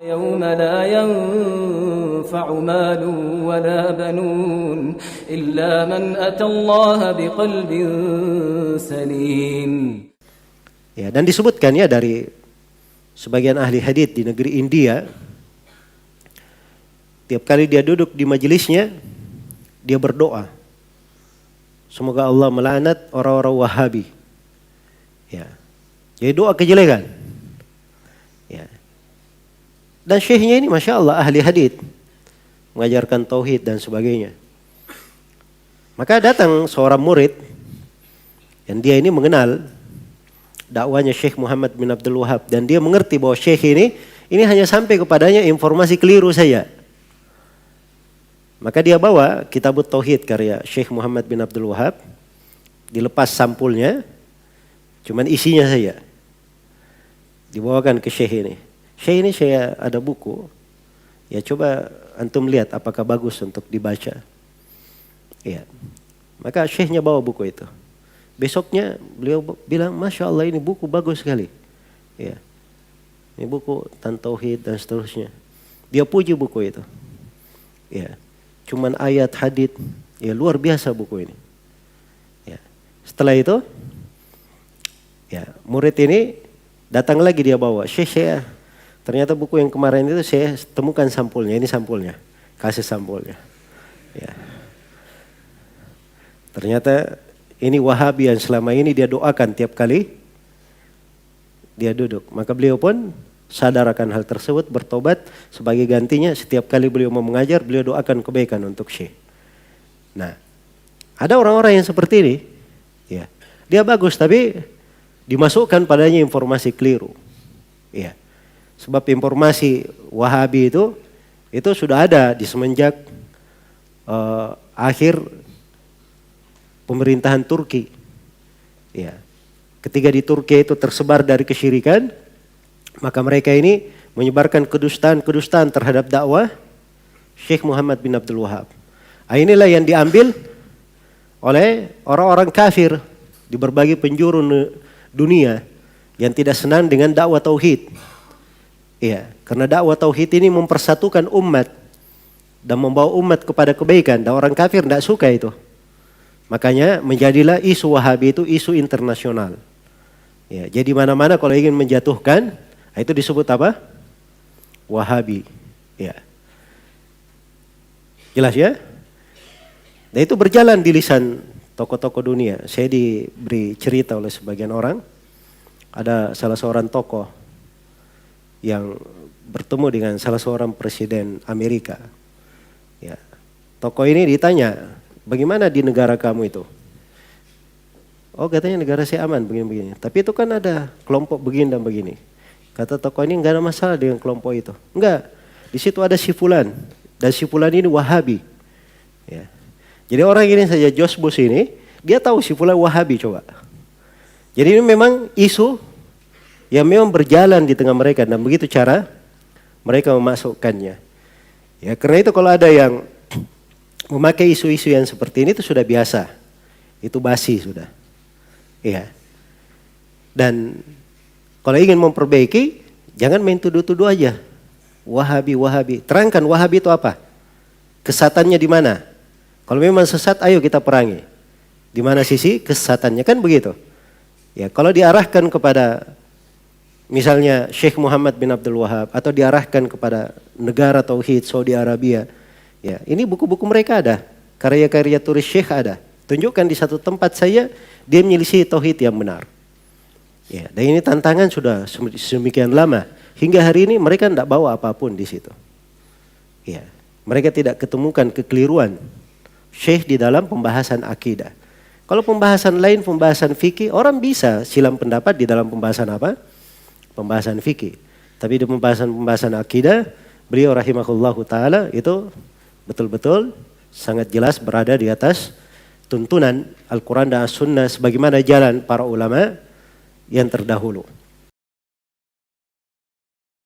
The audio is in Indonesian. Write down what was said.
يوم لا ينفع مال ولا بنون إلا من أتى الله بقلب سليم. Ya, dan disebutkan ya dari sebagian ahli hadits di negeri India, tiap kali dia duduk di majelisnya, dia berdoa, semoga Allah melaknat orang-orang Wahabi. Ya, jadi doa kejelekan. Ya. Dan syekhnya ini Masya Allah ahli hadits, mengajarkan tauhid dan sebagainya. Maka datang seorang murid yang dia ini mengenal dakwanya Syekh Muhammad bin Abdul Wahab, dan dia mengerti bahwa Syekh ini hanya sampai kepadanya informasi keliru saja. Maka dia bawa kitab Tauhid karya Syekh Muhammad bin Abdul Wahab, dilepas sampulnya, cuman isinya saja dibawakan ke Syekh ini. Syekh ini saya ada buku, ya coba antum lihat apakah bagus untuk dibaca. Ya, maka Syekhnya bawa buku itu. Besoknya beliau bilang, Masya Allah ini buku bagus sekali. Ya, ini buku tentang tauhid dan seterusnya. Dia puji buku itu. Ya, cuman ayat hadits, ya luar biasa buku ini. Ya, setelah itu, ya murid ini datang lagi, dia bawa, Syekh saya, ternyata buku yang kemarin itu saya temukan sampulnya, ini sampulnya, kasih sampulnya. Ya, ternyata ini Wahabi yang selama ini dia doakan tiap kali dia duduk. Maka beliau pun sadar akan hal tersebut, bertobat. Sebagai gantinya setiap kali beliau mau mengajar, beliau doakan kebaikan untuk Syekh. Nah, ada orang-orang yang seperti ini, ya, dia bagus tapi dimasukkan padanya informasi keliru. Ya, sebab informasi Wahabi itu sudah ada di semenjak akhir pemerintahan Turki. Ya. Ketika di Turki itu tersebar dari kesyirikan, maka mereka ini menyebarkan kedustaan terhadap dakwah Syekh Muhammad bin Abdul Wahab. Inilah yang diambil oleh orang-orang kafir di berbagai penjuru dunia yang tidak senang dengan dakwah tauhid. Ya, karena dakwah tauhid ini mempersatukan umat dan membawa umat kepada kebaikan, dan orang kafir tidak suka itu. Makanya menjadilah isu Wahabi itu isu internasional. Ya, jadi mana-mana kalau ingin menjatuhkan, itu disebut apa? Wahabi. Ya. Jelas ya? Dan itu berjalan di lisan tokoh-tokoh dunia. Saya diberi cerita oleh sebagian orang, ada salah seorang tokoh yang bertemu dengan salah seorang presiden Amerika. Ya. Tokoh ini ditanya, bagaimana di negara kamu itu? Oh, katanya negara saya aman begini-begini. Tapi itu kan ada kelompok begini dan begini. Kata tokoh ini enggak ada masalah dengan kelompok itu. Enggak. Di situ ada si fulan, dan si fulan ini Wahabi. Ya. Jadi orang ini saja George Bush ini, dia tahu si fulan Wahabi coba. Jadi ini memang isu yang memang berjalan di tengah mereka, dan begitu cara mereka memasukkannya. Ya, karena itu kalau ada yang memakai isu-isu yang seperti ini itu sudah biasa. Itu basi sudah. Iya. Dan kalau ingin memperbaiki, jangan main tuduh-tuduh aja. Wahabi, Wahabi. Terangkan Wahabi itu apa? Kesesatannya di mana? Kalau memang sesat, ayo kita perangi. Di mana sisi kesesatannya, kan begitu. Ya, kalau diarahkan kepada misalnya Syekh Muhammad bin Abdul Wahab, atau diarahkan kepada negara tauhid Saudi Arabia, ya, ini buku-buku mereka ada, karya-karya tulis Syekh ada. Tunjukkan di satu tempat saya dia menyelisih tauhid yang benar. Ya, dan ini tantangan sudah sedemikian lama, hingga hari ini mereka tidak bawa apapun di situ. Ya, mereka tidak ketemukan kekeliruan Syekh di dalam pembahasan akidah. Kalau pembahasan lain, pembahasan fikih, orang bisa silam pendapat di dalam pembahasan apa? Pembahasan fikih. Tapi di pembahasan akidah, beliau rahimahullahu ta'ala itu betul-betul sangat jelas berada di atas tuntunan Al-Quran dan As-Sunnah sebagaimana jalan para ulama yang terdahulu.